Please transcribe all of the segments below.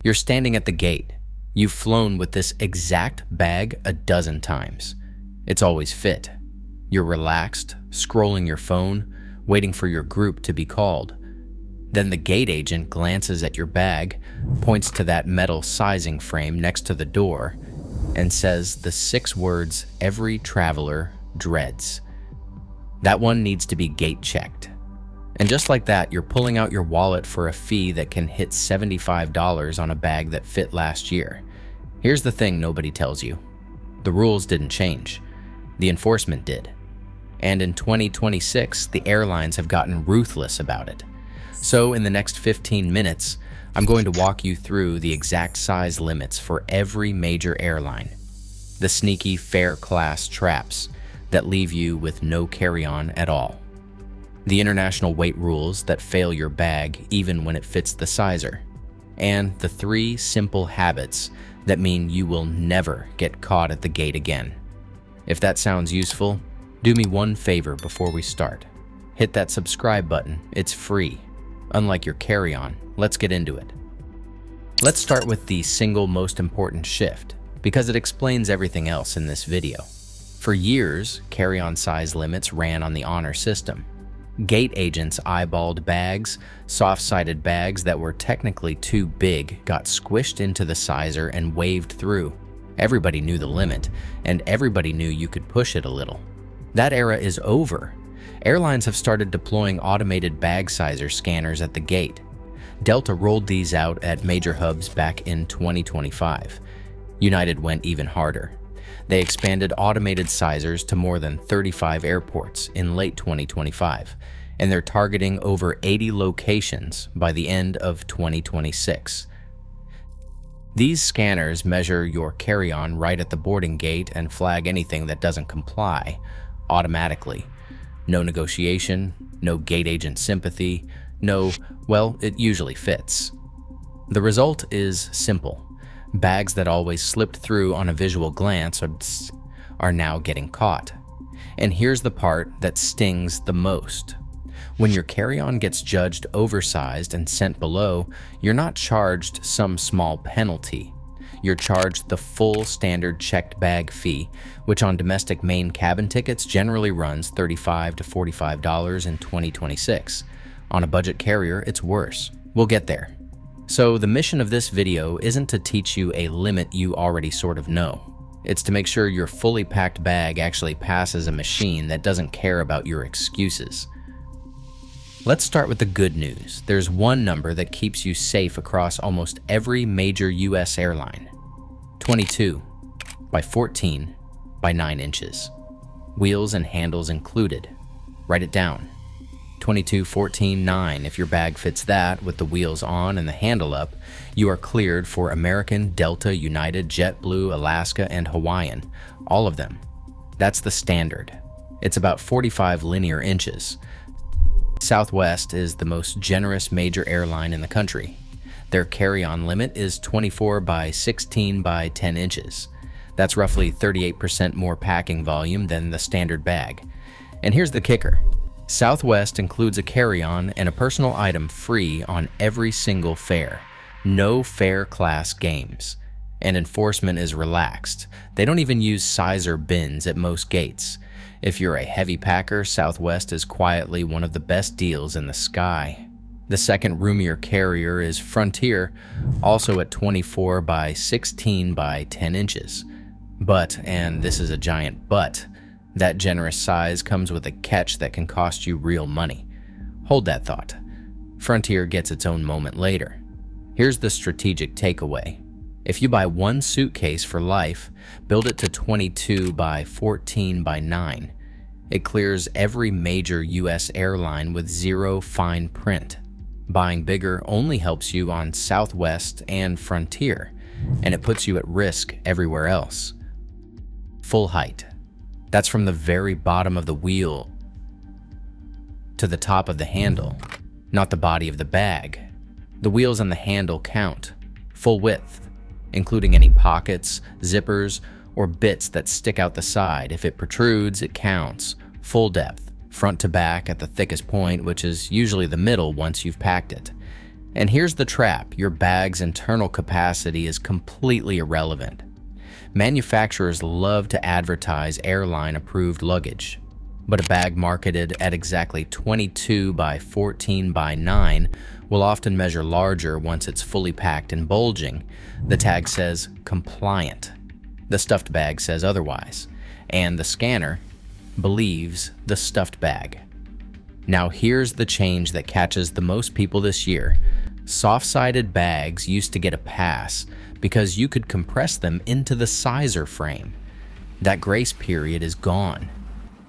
You're standing at the gate. You've flown with this exact bag a dozen times. It's always fit. You're relaxed, scrolling your phone, waiting for your group to be called. Then the gate agent glances at your bag, points to that metal sizing frame next to the door, and says the 6 words every traveler dreads. That one needs to be gate checked. And just like that, you're pulling out your wallet for a fee that can hit $75 on a bag that fit last year. Here's the thing nobody tells you. The rules didn't change. The enforcement did. And in 2026, the airlines have gotten ruthless about it. So in the next 15 minutes, I'm going to walk you through the exact size limits for every major airline. The sneaky fare class traps that leave you with no carry-on at all. The international weight rules that fail your bag even when it fits the sizer. And the 3 simple habits that mean you will never get caught at the gate again. If that sounds useful, do me one favor before we start. Hit that subscribe button, it's free. Unlike your carry-on, let's get into it. Let's start with the single most important shift, because it explains everything else in this video. For years, carry-on size limits ran on the honor system. Gate agents eyeballed bags, soft-sided bags that were technically too big got squished into the sizer and waved through. Everybody knew the limit, and everybody knew you could push it a little. That era is over. Airlines have started deploying automated bag sizer scanners at the gate. Delta rolled these out at major hubs back in 2025. United went even harder. They expanded automated sizers to more than 35 airports in late 2025, and they're targeting over 80 locations by the end of 2026. These scanners measure your carry-on right at the boarding gate and flag anything that doesn't comply automatically. No negotiation, no gate agent sympathy, well, it usually fits. The result is simple. Bags that always slipped through on a visual glance are now getting caught. And here's the part that stings the most. When your carry-on gets judged oversized and sent below, you're not charged some small penalty. You're charged the full standard checked bag fee, which on domestic main cabin tickets generally runs $35 to $45 in 2026. On a budget carrier, it's worse. We'll get there. So the mission of this video isn't to teach you a limit you already sort of know. It's to make sure your fully packed bag actually passes a machine that doesn't care about your excuses. Let's start with the good news. There's one number that keeps you safe across almost every major US airline. 22 by 14 by 9 inches. Wheels and handles included. Write it down. 22, 14, 9. If your bag fits that with the wheels on and the handle up, you are cleared for American, Delta, United, JetBlue, Alaska, and Hawaiian. All of them. That's the standard. It's about 45 linear inches. Southwest is the most generous major airline in the country. Their carry-on limit is 24 by 16 by 10 inches. That's roughly 38% more packing volume than the standard bag. And here's the kicker. Southwest includes a carry-on and a personal item free on every single fare. No fare class games. And enforcement is relaxed. They don't even use sizer bins at most gates. If you're a heavy packer, Southwest is quietly one of the best deals in the sky. The second roomier carrier is Frontier, also at 24 by 16 by 10 inches. But, and this is a giant but, that generous size comes with a catch that can cost you real money. Hold that thought. Frontier gets its own moment later. Here's the strategic takeaway. If you buy one suitcase for life, build it to 22 by 14 by 9. It clears every major US airline with zero fine print. Buying bigger only helps you on Southwest and Frontier, and it puts you at risk everywhere else. Full height. That's from the very bottom of the wheel to the top of the handle, not the body of the bag. The wheels and the handle count. Full width, including any pockets, zippers, or bits that stick out the side. If it protrudes, it counts. Full depth, front to back at the thickest point, which is usually the middle once you've packed it. And here's the trap: your bag's internal capacity is completely irrelevant. Manufacturers love to advertise airline-approved luggage, but a bag marketed at exactly 22 by 14 by 9 will often measure larger once it's fully packed and bulging. The tag says compliant. The stuffed bag says otherwise, and the scanner believes the stuffed bag. Now here's the change that catches the most people this year. Soft-sided bags used to get a pass because you could compress them into the sizer frame. That grace period is gone.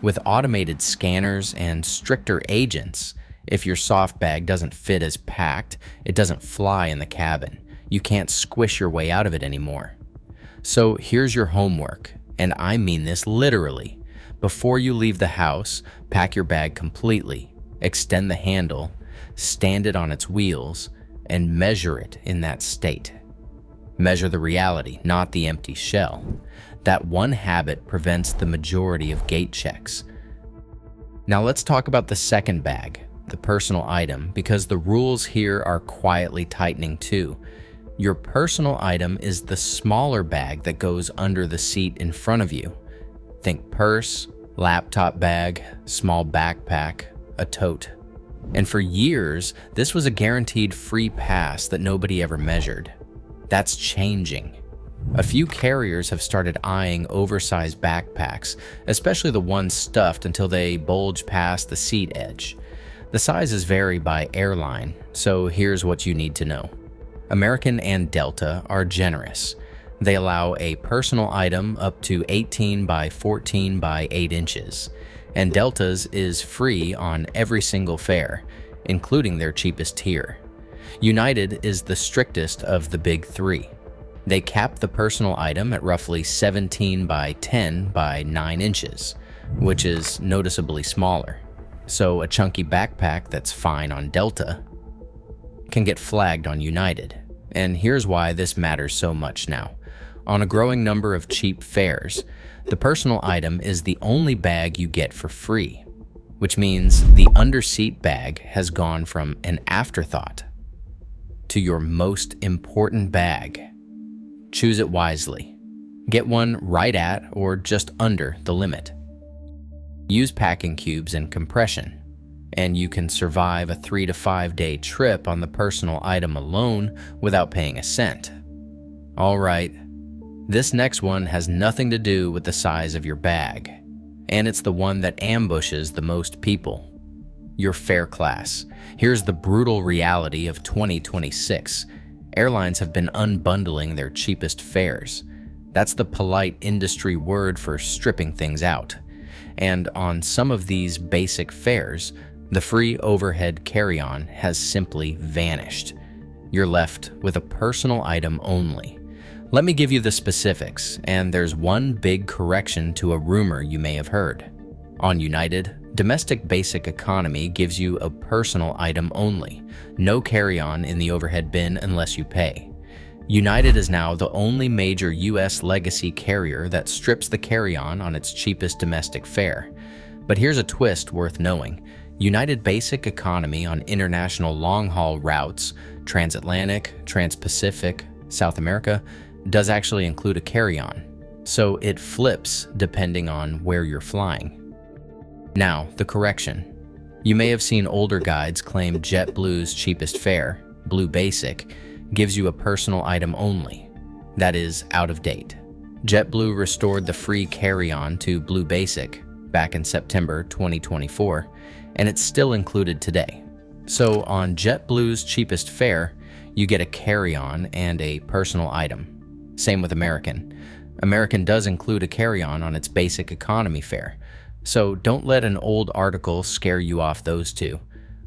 With automated scanners and stricter agents, if your soft bag doesn't fit as packed, it doesn't fly in the cabin. You can't squish your way out of it anymore. So here's your homework, and I mean this literally. Before you leave the house, pack your bag completely, extend the handle, stand it on its wheels, and measure it in that state. Measure the reality, not the empty shell. That one habit prevents the majority of gate checks. Now let's talk about the second bag, the personal item, because the rules here are quietly tightening too. Your personal item is the smaller bag that goes under the seat in front of you. Think purse, laptop bag, small backpack, a tote. And for years, this was a guaranteed free pass that nobody ever measured. That's changing. A few carriers have started eyeing oversized backpacks, especially the ones stuffed until they bulge past the seat edge. The sizes vary by airline, so here's what you need to know. American and Delta are generous. They allow a personal item up to 18 by 14 by 8 inches, and Delta's is free on every single fare, including their cheapest tier. United is the strictest of the big three. They cap the personal item at roughly 17 by 10 by 9 inches, which is noticeably smaller. So a chunky backpack that's fine on Delta can get flagged on United. And here's why this matters so much now. On a growing number of cheap fares, the personal item is the only bag you get for free, which means the underseat bag has gone from an afterthought to your most important bag. Choose it wisely. Get one right at or just under the limit. Use packing cubes and compression, and you can survive a 3 to 5 day trip on the personal item alone without paying a cent. All right, this next one has nothing to do with the size of your bag, and it's the one that ambushes the most people. Your fare class. Here's the brutal reality of 2026. Airlines have been unbundling their cheapest fares. That's the polite industry word for stripping things out. And on some of these basic fares, the free overhead carry-on has simply vanished. You're left with a personal item only. Let me give you the specifics, and there's one big correction to a rumor you may have heard. On United, domestic basic economy gives you a personal item only, no carry-on in the overhead bin unless you pay. United is now the only major U.S. legacy carrier that strips the carry-on on its cheapest domestic fare. But here's a twist worth knowing. United Basic Economy on international long-haul routes, transatlantic, transpacific, South America, does actually include a carry-on, so it flips depending on where you're flying. Now, the correction. You may have seen older guides claim JetBlue's cheapest fare, Blue Basic, gives you a personal item only. That is out of date. JetBlue restored the free carry-on to Blue Basic back in September 2024, and it's still included today. So on JetBlue's cheapest fare, you get a carry-on and a personal item. Same with American. American does include a carry-on on its basic economy fare, so don't let an old article scare you off those two.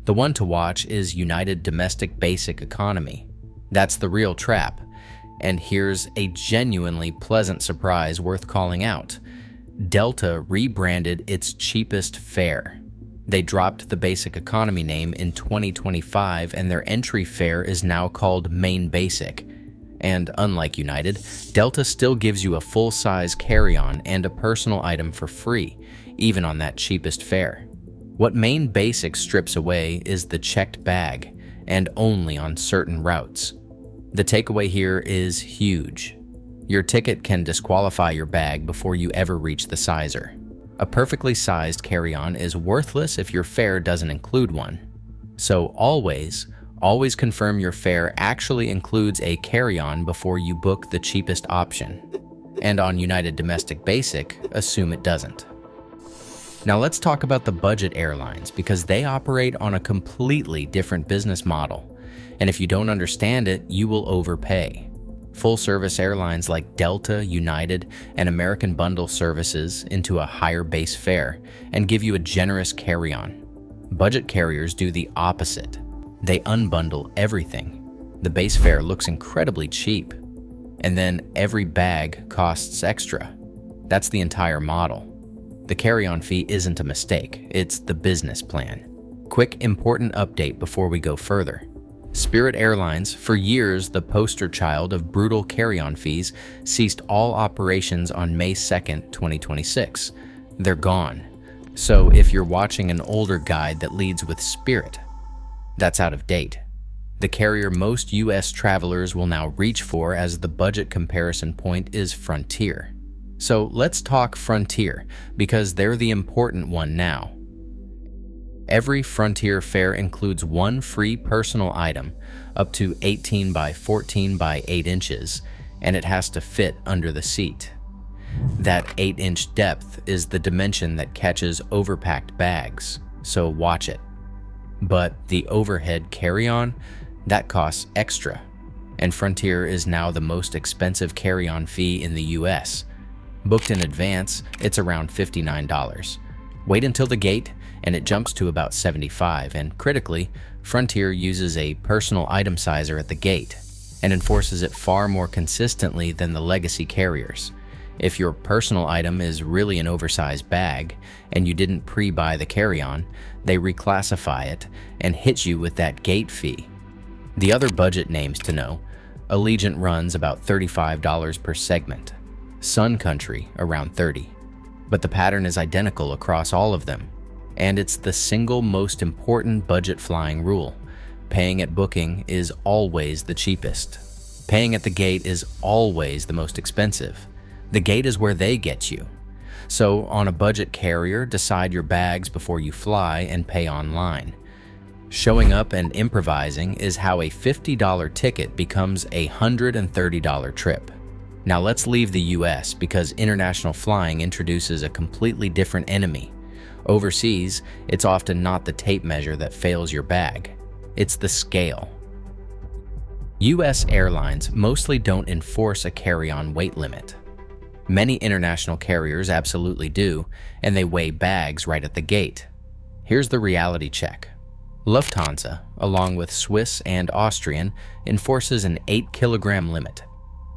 The one to watch is United Domestic Basic Economy. That's the real trap. And here's a genuinely pleasant surprise worth calling out. Delta rebranded its cheapest fare. They dropped the Basic Economy name in 2025, and their entry fare is now called Main Basic. And unlike United, Delta still gives you a full-size carry-on and a personal item for free, even on that cheapest fare. What Main Basic strips away is the checked bag, and only on certain routes. The takeaway here is huge. Your ticket can disqualify your bag before you ever reach the sizer. A perfectly sized carry-on is worthless if your fare doesn't include one. So always confirm your fare actually includes a carry-on before you book the cheapest option. And on United Domestic Basic, assume it doesn't. Now let's talk about the budget airlines because they operate on a completely different business model. And if you don't understand it, you will overpay. Full-service airlines like Delta, United, and American bundle services into a higher base fare and give you a generous carry-on. Budget carriers do the opposite. They unbundle everything. The base fare looks incredibly cheap, and then every bag costs extra. That's the entire model. The carry-on fee isn't a mistake, it's the business plan. Quick important update before we go further. Spirit Airlines, for years the poster child of brutal carry-on fees, ceased all operations on May 2nd, 2026. They're gone. So if you're watching an older guide that leads with Spirit, that's out of date. The carrier most US travelers will now reach for as the budget comparison point is Frontier. So let's talk Frontier, because they're the important one now. Every Frontier fare includes one free personal item, up to 18 by 14 by 8 inches, and it has to fit under the seat. That 8-inch depth is the dimension that catches overpacked bags, so watch it. But the overhead carry-on, that costs extra, and Frontier is now the most expensive carry-on fee in the US. Booked in advance, it's around $59. Wait until the gate, and it jumps to about $75, and critically, Frontier uses a personal item sizer at the gate and enforces it far more consistently than the legacy carriers. If your personal item is really an oversized bag and you didn't pre-buy the carry-on, they reclassify it and hit you with that gate fee. The other budget names to know: Allegiant runs about $35 per segment, Sun Country around $30, but the pattern is identical across all of them. And it's the single most important budget flying rule. Paying at booking is always the cheapest. Paying at the gate is always the most expensive. The gate is where they get you. So on a budget carrier, decide your bags before you fly and pay online. Showing up and improvising is how a $50 ticket becomes a $130 trip. Now let's leave the US because international flying introduces a completely different enemy. Overseas, it's often not the tape measure that fails your bag. It's the scale. US airlines mostly don't enforce a carry-on weight limit. Many international carriers absolutely do, and they weigh bags right at the gate. Here's the reality check. Lufthansa, along with Swiss and Austrian, enforces an 8-kilogram limit.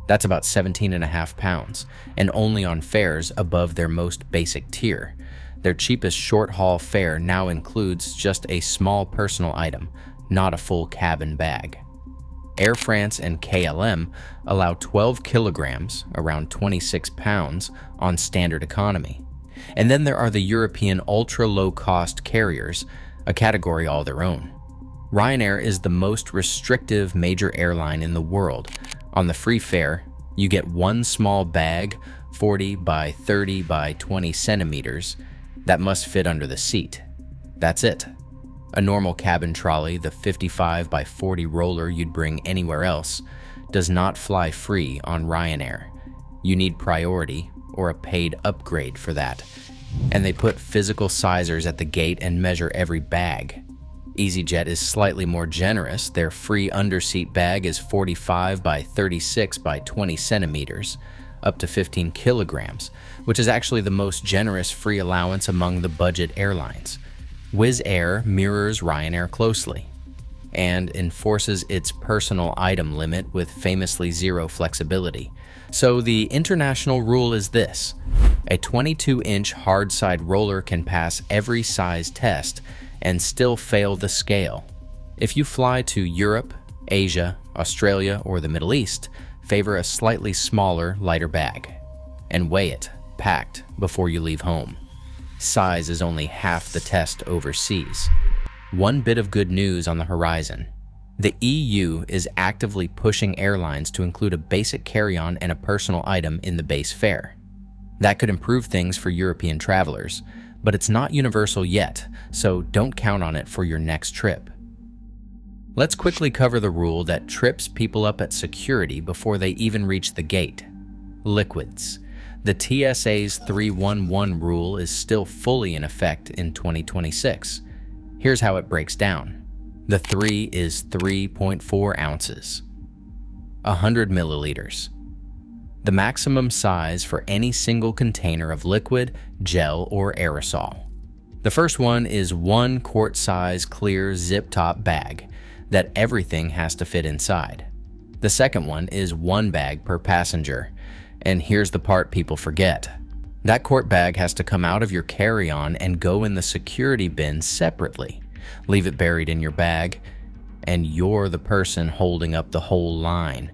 That's about 17.5 pounds, and only on fares above their most basic tier. Their cheapest short-haul fare now includes just a small personal item, not a full cabin bag. Air France and KLM allow 12 kilograms, around 26 pounds, on standard economy. And then there are the European ultra-low-cost carriers, a category all their own. Ryanair is the most restrictive major airline in the world. On the free fare, you get one small bag, 40 by 30 by 20 centimeters, that must fit under the seat. That's it. A normal cabin trolley, the 55 by 40 roller you'd bring anywhere else, does not fly free on Ryanair. You need priority or a paid upgrade for that. And they put physical sizers at the gate and measure every bag. EasyJet is slightly more generous. Their free underseat bag is 45 by 36 by 20 centimeters, up to 15 kilograms, which is actually the most generous free allowance among the budget airlines. Wizz Air mirrors Ryanair closely and enforces its personal item limit with famously zero flexibility. So the international rule is this: a 22-inch hard side roller can pass every size test and still fail the scale. If you fly to Europe, Asia, Australia, or the Middle East, favor a slightly smaller, lighter bag, and weigh it, packed, before you leave home. Size is only half the test overseas. One bit of good news on the horizon. The EU is actively pushing airlines to include a basic carry-on and a personal item in the base fare. That could improve things for European travelers, but it's not universal yet, so don't count on it for your next trip. Let's quickly cover the rule that trips people up at security before they even reach the gate. Liquids. The TSA's 311 rule is still fully in effect in 2026. Here's how it breaks down. The 3 is 3.4 ounces. 100 milliliters. The maximum size for any single container of liquid, gel, or aerosol. The first one is 1 quart-size clear zip-top bag that everything has to fit inside. The second one is 1 bag per passenger. And here's the part people forget. That quart bag has to come out of your carry-on and go in the security bin separately. Leave it buried in your bag, and you're the person holding up the whole line.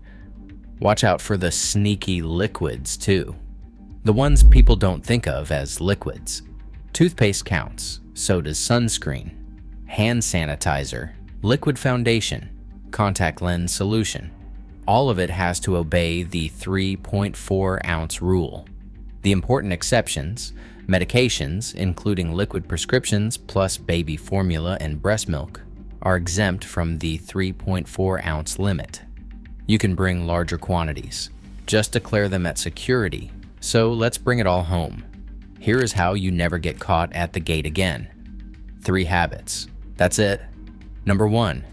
Watch out for the sneaky liquids, too. The ones people don't think of as liquids. Toothpaste counts, so does sunscreen, hand sanitizer, liquid foundation, contact lens solution. All of it has to obey the 3.4 ounce rule. The important exceptions, medications, including liquid prescriptions plus baby formula and breast milk, are exempt from the 3.4 ounce limit. You can bring larger quantities. Just declare them at security. So let's bring it all home. Here is how you never get caught at the gate again. 3 habits. That's it. Number 1.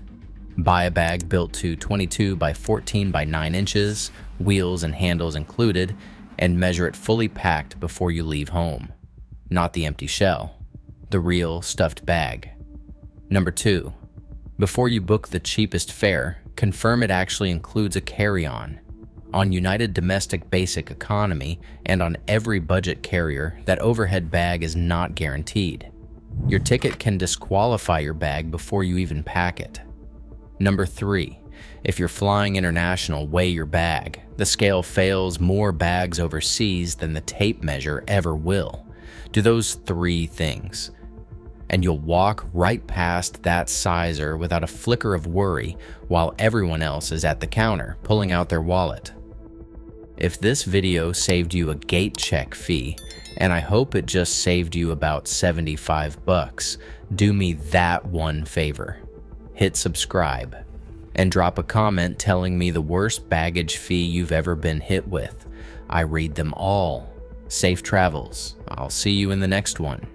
Buy a bag built to 22 by 14 by 9 inches, wheels and handles included, and measure it fully packed before you leave home. Not the empty shell, the real stuffed bag. Number 2. Before you book the cheapest fare, confirm it actually includes a carry-on. On United Domestic Basic Economy and on every budget carrier, that overhead bag is not guaranteed. Your ticket can disqualify your bag before you even pack it. Number 3. If you're flying international, weigh your bag. The scale fails more bags overseas than the tape measure ever will. Do those 3 things, and you'll walk right past that sizer without a flicker of worry while everyone else is at the counter pulling out their wallet. If this video saved you a gate check fee, and I hope it just saved you about $75, do me that one favor. Hit subscribe and drop a comment telling me the worst baggage fee you've ever been hit with. I read them all. Safe travels. I'll see you in the next one.